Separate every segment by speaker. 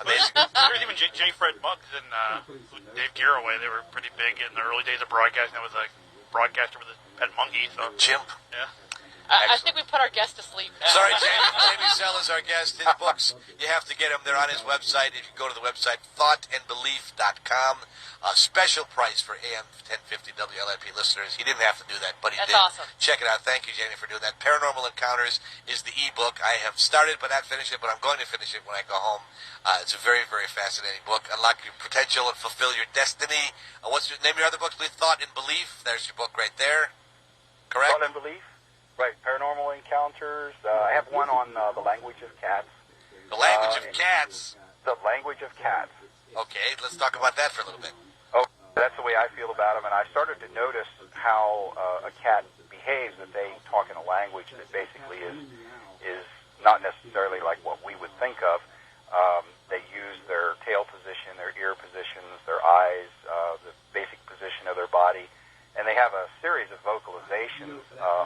Speaker 1: Amazing.
Speaker 2: There's even J. Fred Muggs and Dave Garroway. They were pretty big in the early days of broadcasting. That was a broadcaster with a pet monkey. So
Speaker 1: Chimp.
Speaker 2: Yeah.
Speaker 3: I think we put our guest to sleep now.
Speaker 1: Sorry, Jamie Zell is our guest. His books, you have to get them. They're on his website. You can go to the website, thoughtandbelief.com. A special price for AM 1050 WLIP listeners. He didn't have to do that, but he did.
Speaker 3: That's awesome.
Speaker 1: Check it out. Thank you, Jamie, for doing that. Paranormal Encounters is the e-book. I have started but not finished it, but I'm going to finish it when I go home. It's a very, very fascinating book. Unlock your potential and fulfill your destiny. What's your name of your other book, please? Thought and Belief. There's your book right there. Correct?
Speaker 4: Thought and Belief. Right. Paranormal Encounters. I have one on the language of cats.
Speaker 1: The language of cats.
Speaker 4: The language of cats.
Speaker 1: Okay, let's talk about that for a little bit.
Speaker 4: Oh, that's the way I feel about them. And I started to notice how a cat behaves, that they talk in a language that basically is not necessarily like what we would think of. They use their tail position, their ear positions, their eyes, the basic position of their body. And they have a series of vocalizations.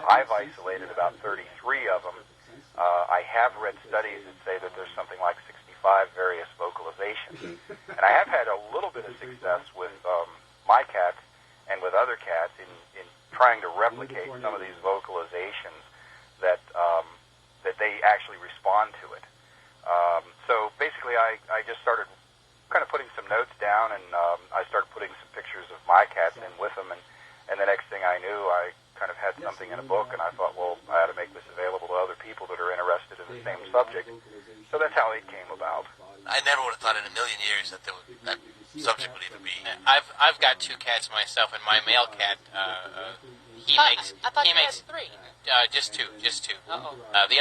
Speaker 4: I've isolated about 33 of them. I have read studies that say that there's something like 65 various vocalizations. And I have had a little bit of success with my cats and with other cats in trying to replicate some of these vocalizations that they actually respond to it. So basically I just started kind of putting some notes down, and I started putting some pictures of my cats in with them, and the next thing I knew, I kind of had something in a book, and I thought, well, I ought to make this available to other people that are interested in the same subject. So that's how it came about.
Speaker 1: I never would have thought in a million years that that subject would even be.
Speaker 5: I've got two cats myself, and my male cat,
Speaker 3: I thought
Speaker 5: he
Speaker 3: you
Speaker 5: makes
Speaker 3: had three.
Speaker 5: just two.
Speaker 3: Uh-oh.
Speaker 5: The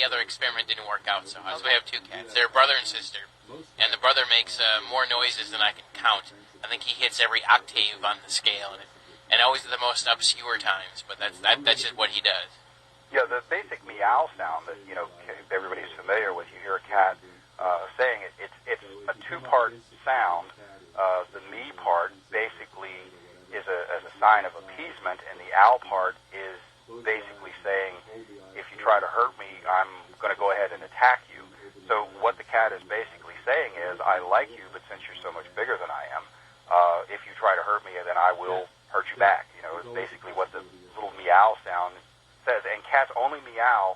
Speaker 5: other experiment didn't work out, so we have two cats. They're brother and sister, and the brother makes more noises than I can count. I think he hits every octave on the scale, and always at the most obscure times. But that's just what he does.
Speaker 4: Yeah, the basic meow sound that everybody's familiar with. You hear a cat saying it. It's a two-part sound. The me part basically is as a sign of appeasement, and the owl part is basically saying, if you try to hurt me, I'm going to go ahead and attack you. So what the cat is basically saying is, I like you, but since you're so much bigger than I am, if you try to hurt me, then I will hurt you back. It's basically what the little meow sound says. And cats only meow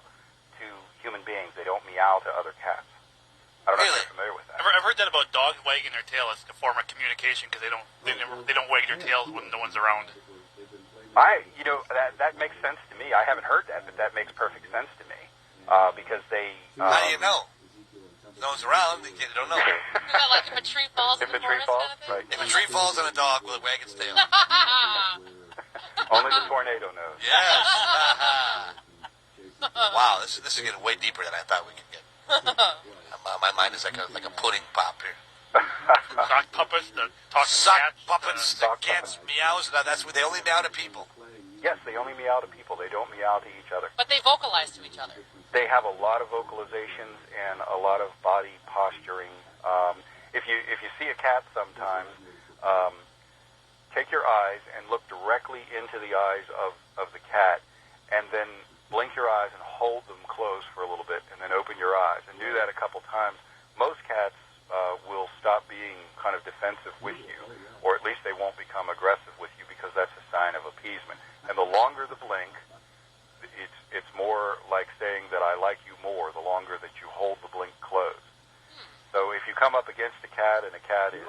Speaker 4: to human beings. They don't meow to other cats. I don't know if you're familiar with that.
Speaker 2: I've heard that about dogs wagging their tail as a form of communication, because they don't wag their tails when no one's around.
Speaker 4: That makes sense to me. I haven't heard that, but that makes perfect sense to me because they.
Speaker 1: How do you know? If no one's around, you don't know.
Speaker 3: Is that like if a tree falls in the forest kind of thing?
Speaker 4: right.
Speaker 1: If a tree falls on a dog, will it wag its tail?
Speaker 4: Only the tornado knows.
Speaker 1: Yes. Wow, this is getting way deeper than I thought we could get. My mind is like a pudding pop here.
Speaker 2: Sock puppets, the talking
Speaker 1: Sock
Speaker 2: cats.
Speaker 1: puppets, the cats meows. That's what they only meow to people.
Speaker 4: Yes, they only meow to people. They don't meow to each other.
Speaker 3: But they vocalize to each other.
Speaker 4: They have a lot of vocalizations and a lot of body posturing. If you see a cat sometimes, take your eyes and look directly into the eyes of the cat, and then blink your eyes and hold them closed for a little bit, and then open your eyes. And do that a couple times. Most cats will stop being kind of defensive with you, or at least they won't become aggressive with you, because that's a sign of appeasement. And the longer the blink, it's more like saying that I like you more, the longer that you hold the blink closed. So if you come up against a cat and a cat is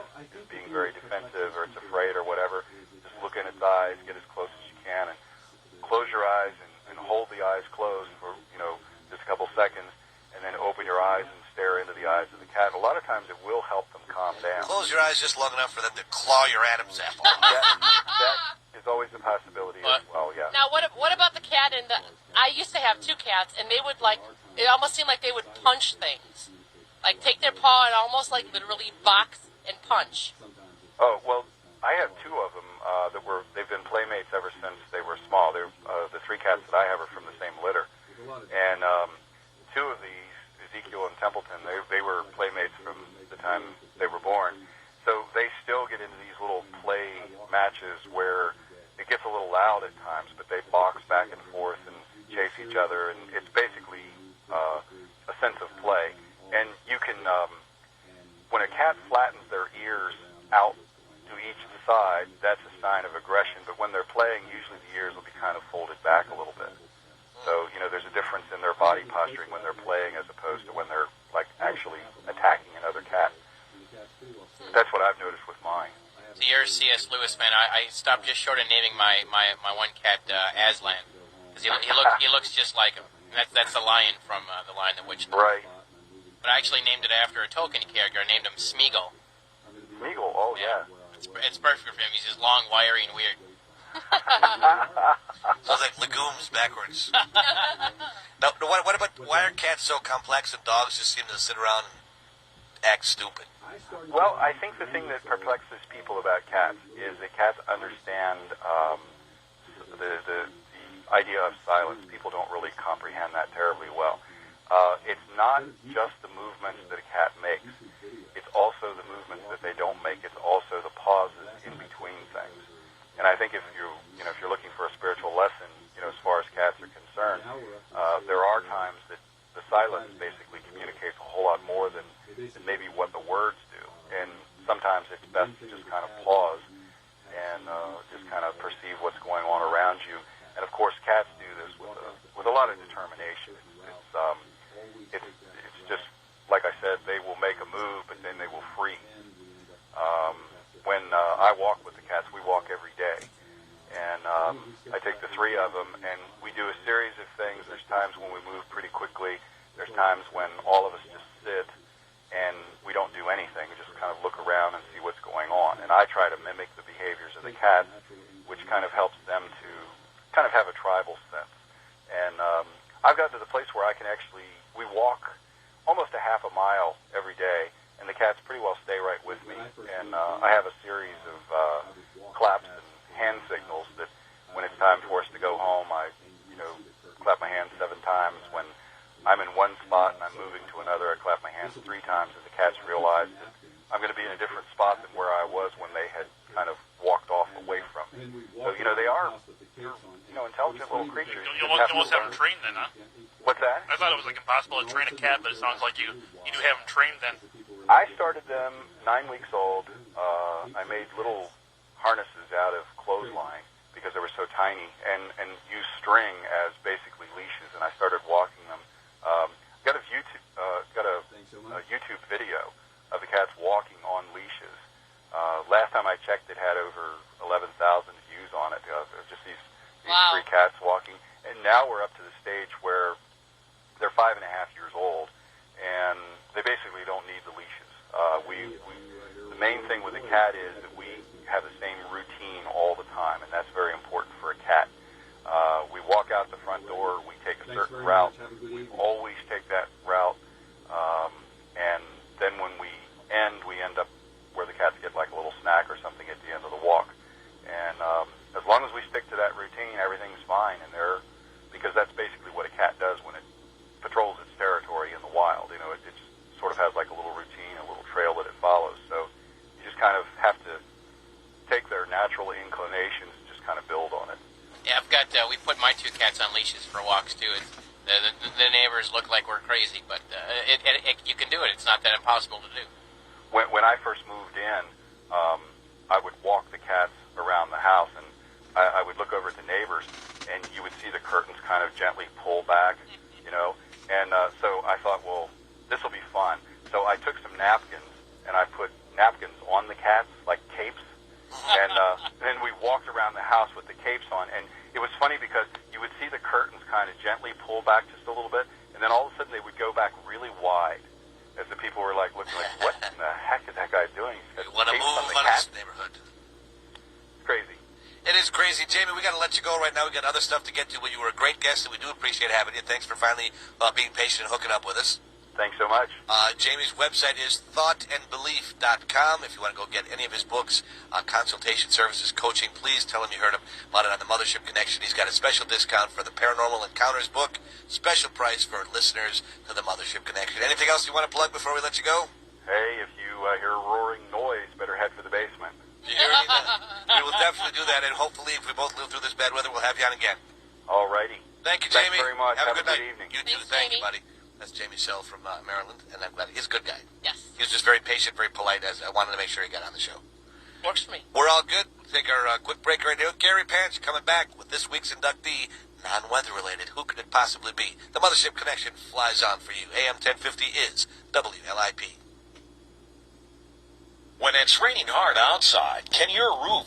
Speaker 4: being very defensive, or it's afraid or whatever, just look in its eyes, get as close as you can, and close your eyes and hold the eyes closed for just a couple seconds, and then open your eyes and stare into the eyes of the cat. A lot of times it will help them calm down.
Speaker 1: Close your eyes just long enough for them to claw your Adam's apple.
Speaker 4: That is always a possibility as well, yeah.
Speaker 3: Now, what about the cat in the... I used to have two cats, and they would, it almost seemed like they would punch things. Like, take their paw and almost, literally box and punch.
Speaker 4: Oh, well, I have two of them they've been playmates ever since they were small. They're, the three cats that I have are from the same litter. And two of these, Ezekiel and Templeton, they were playmates from the time they were born. So they still get into these little play matches where it gets a little loud at times, but they box back and forth and chase each other, and it's basically a sense of play. And you can when a cat flattens their ears out to each side, that's a sign of aggression. But when they're playing, usually the ears will be kind of folded back a little bit. So, there's a difference in their body posturing when they're playing as opposed to when they're, like, actually attacking another cat. That's what I've noticed with mine.
Speaker 5: So you're a C.S. Lewis fan. I stopped just short of naming my one cat Aslan, because he looks just like him. That's the lion from The Lion, the Witch.
Speaker 4: Right.
Speaker 5: But I actually named it after a Tolkien character. I named him Smeagol.
Speaker 4: Smeagol, oh yeah.
Speaker 5: It's perfect for him. He's just long, wiry, and weird.
Speaker 1: Sounds like legumes backwards. Now, why are cats so complex and dogs just seem to sit around and act stupid?
Speaker 4: Well, I think the thing that perplexes people about cats is that cats understand the idea of silence. People don't really comprehend that terribly well. It's not just the movements that a cat makes. It's also the movements that they don't make. It's also the pauses in between things. And I think if you're looking for a spiritual lesson, as far as cats are concerned, there are times that the silence basically communicates a whole lot more than maybe what the words do. And sometimes it's best to just kind of pause and just kind of perceive what's going on around you. And of course, cats do this with a lot of determination. It's just like I said, they will make a move, but then they will freeze. When I walk with the cats, we walk every day, and I take the three of them, and we do a series of things. There's times when we move pretty quickly. There's times when all of us just sit and we don't do anything. We just kind of look around and see what's going on. And I try to mimic the behaviors of the cats, which kind of helps them to kind of have a tribal sense. And I've gotten to the place where we walk almost a half a mile every day, and the cats pretty well stay right with me. And I have a series of claps and hand signals that when it's time for us to go home, I clap my hands 7 times. When I'm in one spot and I'm moving to another, I clap my hands 3 times, and the cats realize that I'm going to be in a different spot than where I was when they had kind of walked off away from me. So, they are intelligent little creatures.
Speaker 2: You almost have them trained then, huh?
Speaker 4: What's that?
Speaker 2: I thought it was like impossible to train a cat, but it sounds like you do have them trained then.
Speaker 4: I started them 9 weeks old. I made little harnesses out of clothesline because they were so tiny, and used string as basically leashes, and I started walking them. Got a YouTube video of the cats walking on leashes. Last time I checked, it had over 11,000 views on it. Just these
Speaker 3: Wow.
Speaker 4: 3 cats walking, and now we're up to the stage where they're 5.5 years old, and they basically don't need the leashes. The main thing with a cat is that we have the same routine all the time, and that's very important for a cat. We walk out the front door, we take a certain route, we always take that route, and then when we end up where the cats get like a little snack or something at the end of the walk. And as long as we stick to that routine, everything's fine, and because that's basically what a cat does when it patrols its territory in the wild. It just sort of has like a little routine, a little trail that it follows. So you just kind of have to take their natural inclinations and just kind of build on it.
Speaker 5: Yeah, we put my 2 cats on leashes for walks, too. The neighbors look like we're crazy, but you can do it. It's not that impossible to do.
Speaker 4: When I first moved in, I would walk the cats around the house, and I would look over at the neighbors, and you would see the curtains kind of gently pull back, and so I thought, well, this will be fun. So I took some napkins, and I put napkins on the cats, like capes, and then we walked around the house with the capes on, and it was funny because you would see the curtains kind of gently pull back just a little bit, and then all of a sudden they would go back really wide, as the people were like looking like, what in the heck is that guy doing?
Speaker 1: You want to move out of this neighborhood.
Speaker 4: It's crazy.
Speaker 1: It is crazy. Jamie, we got to let you go right now. We got other stuff to get to, but you were a great guest, and we do appreciate having you. Thanks for finally being patient and hooking up with us.
Speaker 4: Thanks so much.
Speaker 1: Jamie's website is thoughtandbelief.com. If you want to go get any of his books, consultation services, coaching, please tell him you heard about it on the Mothership Connection. He's got a special discount for the Paranormal Encounters book, special price for listeners to the Mothership Connection. Anything else you want to plug before we let you go?
Speaker 4: Hey, if you hear a roaring noise, better head for the basement.
Speaker 1: You hear any of that? We will definitely do that, and hopefully if we both live through this bad weather, we'll have you on again.
Speaker 4: All righty.
Speaker 1: Thank you, Jamie.
Speaker 4: Thanks very much.
Speaker 1: Have a good
Speaker 4: good
Speaker 1: night.
Speaker 4: evening.
Speaker 1: You too.
Speaker 3: Thanks,
Speaker 1: Thank you,
Speaker 3: Jamie.
Speaker 1: buddy. That's Jami from Maryland, and I'm glad he's a good guy.
Speaker 3: Yes.
Speaker 1: He was just very patient, very polite, as I wanted to make sure he got on the show.
Speaker 3: Works for me.
Speaker 1: We're all good. We'll take our quick break right now. Gary Panch coming back with this week's inductee, non-weather related. Who could it possibly be? The Mothership Connection flies on for you. AM 1050 is WLIP.
Speaker 6: When it's raining hard outside, can your roof